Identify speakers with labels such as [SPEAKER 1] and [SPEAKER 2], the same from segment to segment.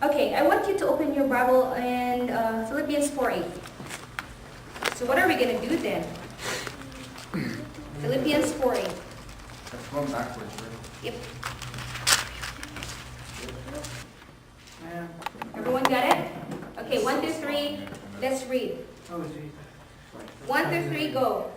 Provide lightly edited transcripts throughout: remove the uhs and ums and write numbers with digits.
[SPEAKER 1] Okay, I want you to open your Bible in Philippians 4:8. So what are we going to do then? Philippians 4:8.
[SPEAKER 2] That's going backwards, right?
[SPEAKER 1] Yep. Everyone got it? Okay, 1, 2, 3. Let's read. 1, 2, 3, go.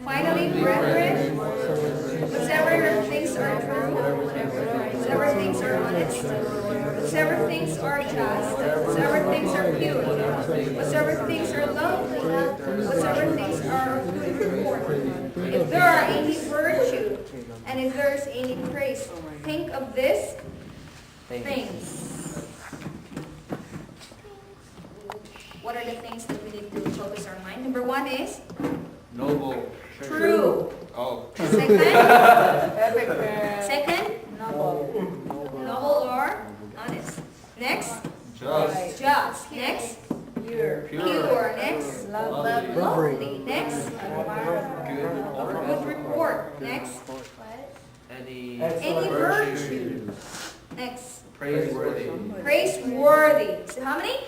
[SPEAKER 1] Finally, brethren, whatsoever things are true, whatsoever things are honest, whatsoever things are just, whatsoever things are pure, whatsoever things are lovely, whatsoever things are of good report. If there are any virtue, and if there is any praise, think of these things. What are the things that we need to focus our mind? Number 1 is
[SPEAKER 2] Noble.
[SPEAKER 1] true.
[SPEAKER 2] Oh.
[SPEAKER 1] Second, noble or honest. Next, just. Next, pure. Next, lovely. Next, good report. Next, any virtue. Next, praiseworthy. So how many?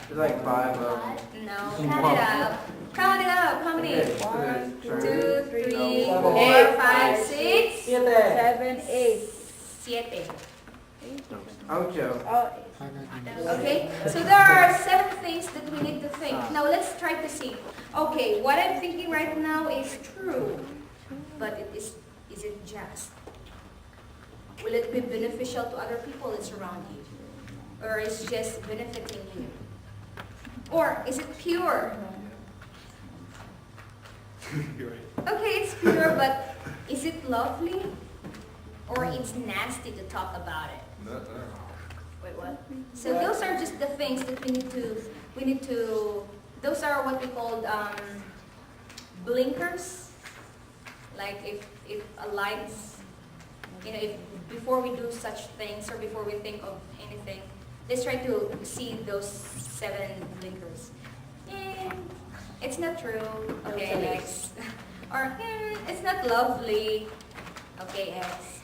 [SPEAKER 3] There's like 5 of them.
[SPEAKER 1] No, count it up. Count it up. How many? 1, 2, 3, 4, 5, 6,
[SPEAKER 4] 7, 8.
[SPEAKER 1] 7.
[SPEAKER 3] Ocho.
[SPEAKER 1] Okay, so there are 7 things that we need to think. Now let's try to see. Okay, what I'm thinking right now is true, but is it just? Will it be beneficial to other people that's around you? Or is it just benefiting you? Or is it pure? Okay, it's pure, but is it lovely? Or it's nasty to talk about it? Wait, what? So those are just the things that we need to, those are what we call blinkers. Like if a lights, if before we do such things or before we think of anything, let's try to see those 7 blinkers. It's not true. Okay, X. Or it's not lovely. Okay, X.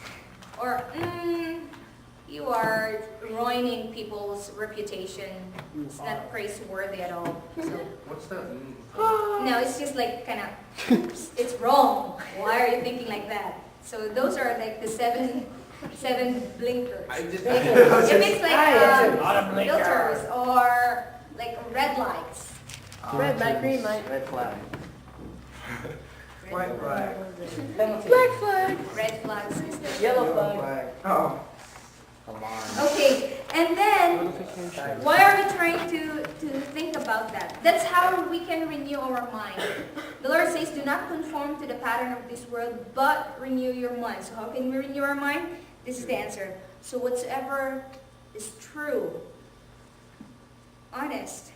[SPEAKER 1] Or you are ruining people's reputation. It's not praiseworthy at all. So
[SPEAKER 2] What's that?
[SPEAKER 1] no, it's just like kind of, oops, it's wrong. Why are you thinking like that? So those are like the 7 blinkers. If it's like filters or like red lights.
[SPEAKER 4] Red light, green light.
[SPEAKER 3] Red flag. White flag.
[SPEAKER 4] Black flag.
[SPEAKER 1] Red flags is the
[SPEAKER 4] Yellow flag.
[SPEAKER 3] Oh.
[SPEAKER 1] okay, and then why are we trying to think about that? That's how we can renew our mind. The Lord says, do not conform to the pattern of this world, but renew your mind. So how can we renew our mind? This is the answer. So whatsoever is true, honest,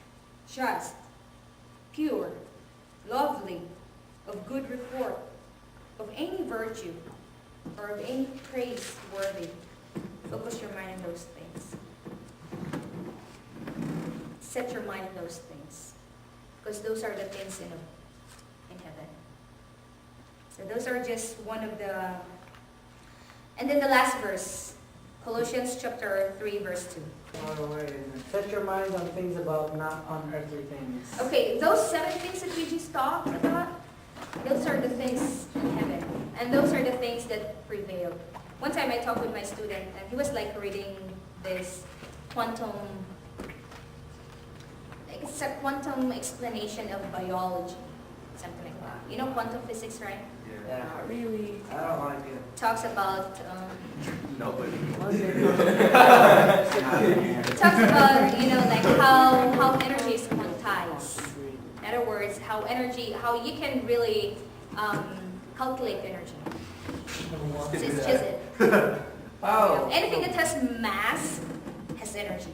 [SPEAKER 1] just, pure, lovely, of good report, of any virtue, or of any praiseworthy, focus your mind on those things. Set your mind on those things. Because those are the things in heaven. So those are just one of the... And then the last verse, Colossians chapter 3, verse 2.
[SPEAKER 5] Oh, wait. Set your mind on things above, not on earthly things.
[SPEAKER 1] Okay, those 7 things that we just talked about, those are the things in heaven. And those are the things that prevail. One time I talked with my student, and he was like reading this quantum, it's a quantum explanation of biology, something like that. You know quantum physics, right?
[SPEAKER 5] Yeah.
[SPEAKER 4] Really?
[SPEAKER 3] I don't like it.
[SPEAKER 1] Talks about,
[SPEAKER 2] Nobody.
[SPEAKER 1] it talks about, like how energy is quantized. In other words, how you can really calculate energy. So it's just it.
[SPEAKER 3] Oh.
[SPEAKER 1] Anything that has mass has energy.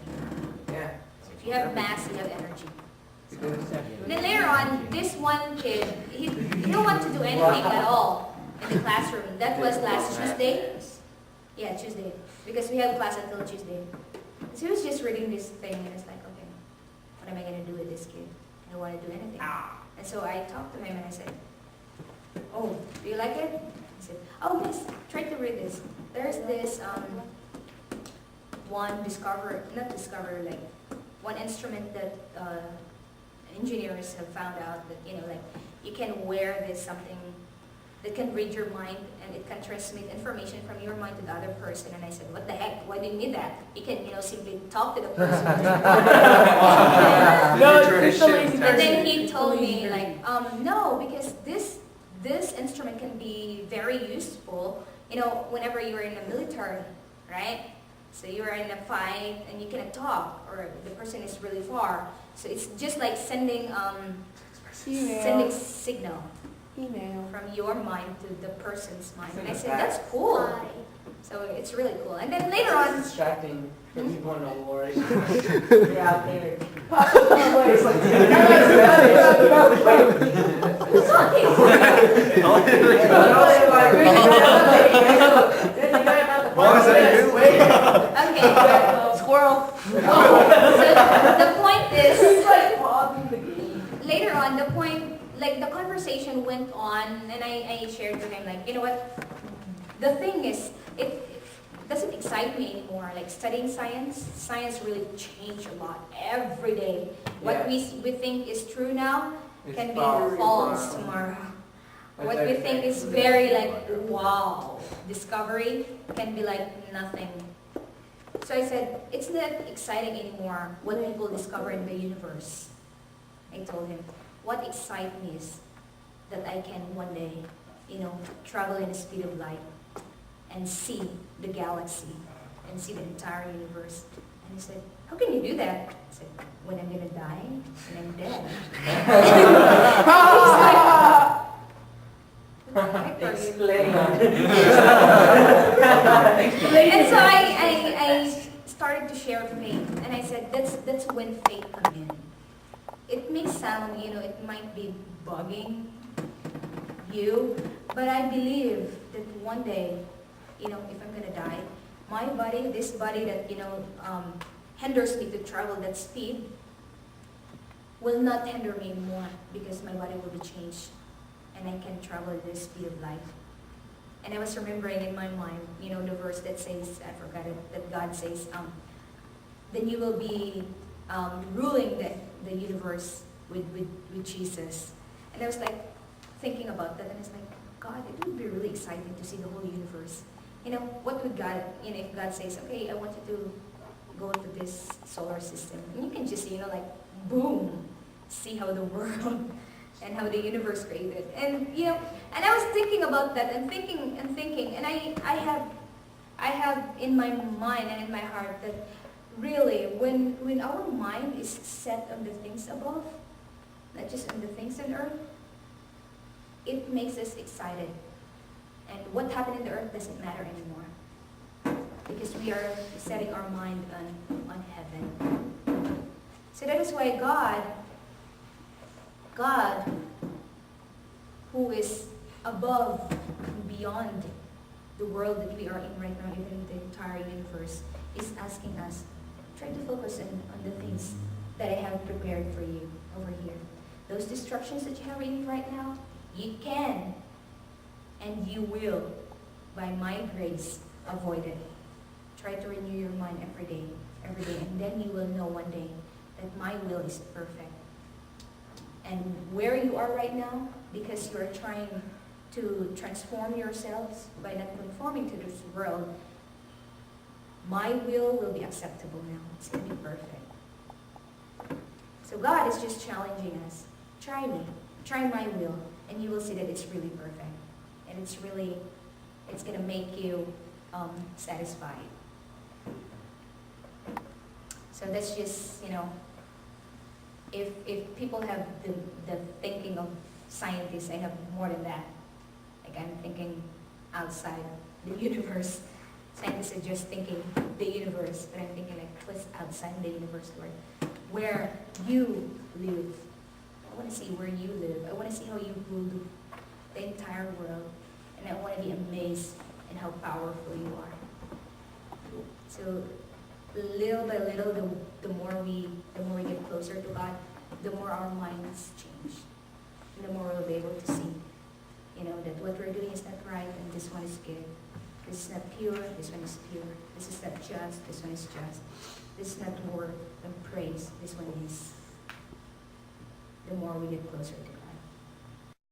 [SPEAKER 3] Yeah.
[SPEAKER 1] So if you have mass, you have energy. Then later on, this one kid, he didn't want to do anything at all in the classroom. That was last Tuesday. Yeah, Tuesday. Because we have class until Tuesday. So he was just reading this thing and it's like, okay, what am I going to do with this kid? I don't want to do anything. And so I talked to him and I said, oh, do you like it? He said, oh yes, try to read this. There's this one instrument that engineers have found out that, like you can wear this something that can read your mind and it can transmit information from your mind to the other person. And I said, what the heck? Why do you need that? You can, simply talk to the person.
[SPEAKER 4] No, it's so lazy.
[SPEAKER 1] And then he told me like, no, because this instrument can be very useful, whenever you're in the military, right? So you're in a fight and you cannot talk, or the person is really far. So it's just like sending signal from your mind to the person's mind. And I said, that's cool. So it's really cool. And then later on,
[SPEAKER 5] It's distracting for people in the war. You're out there.
[SPEAKER 2] What was that you?
[SPEAKER 1] okay.
[SPEAKER 4] Squirrel.
[SPEAKER 1] So the point is,
[SPEAKER 4] It's like pausing the game.
[SPEAKER 1] later on, the conversation went on, and I shared with him, like, you know what? The thing is, it doesn't excite me anymore. Like studying science really changed a lot every day. What we think is true now can be false tomorrow. What we think is very like wow discovery can be like nothing. So I said, it's not exciting anymore what people discover in the universe. I told him, what excites me is that I can one day, travel in the speed of light and see the galaxy and see the entire universe. And he said, how can you do that? I said, when I'm gonna die and I'm dead. He's like,
[SPEAKER 3] Explain.
[SPEAKER 1] and so I started to share faith, and I said, that's when faith comes in. It may sound, it might be bugging you, but I believe that one day, if I'm gonna die, my body, this body that hinders me to travel that speed, will not hinder me anymore because my body will be changed, and I can travel at the speed of light. And I was remembering in my mind, the verse that says, I forgot it, that God says, then you will be ruling the universe with Jesus. And I was like thinking about that, and I was like, God, it would be really exciting to see the whole universe. What would God, if God says, okay, I want you to go to this solar system, and you can just, boom, see how the world and how the universe created. And, and I was thinking about that and thinking, and I have in my mind and in my heart that really, when our mind is set on the things above, not just on the things on earth, it makes us excited. And what happened in the earth doesn't matter anymore, because we are setting our mind on heaven. So that is why God, who is above and beyond the world that we are in right now, even the entire universe, is asking us, try to focus on the things that I have prepared for you over here. Those destructions that you have in right now, you can and you will, by my grace, avoid it. Try to renew your mind every day, and then you will know one day that my will is perfect. And where you are right now, because you are trying to transform yourselves by not conforming to this world, my will be acceptable now. It's going to be perfect. So God is just challenging us. Try me. Try my will, and you will see that it's really perfect. And it's going to make you satisfied. So that's just, if people have the thinking of scientists, I have more than that. Like I'm thinking outside the universe. Scientists are just thinking the universe, but I'm thinking like what's outside the universe, Lord? Where you live. I want to see where you live. I want to see how you rule the entire world. And I want to be amazed in how powerful you are. So little by little, the more we get closer to God, the more our minds change. And the more we'll be able to see, that what we're doing is not right and this one is good. This is not pure, this one is pure. This is not just, this one is just. This is not worth and praise, this one is. The more we get closer to God.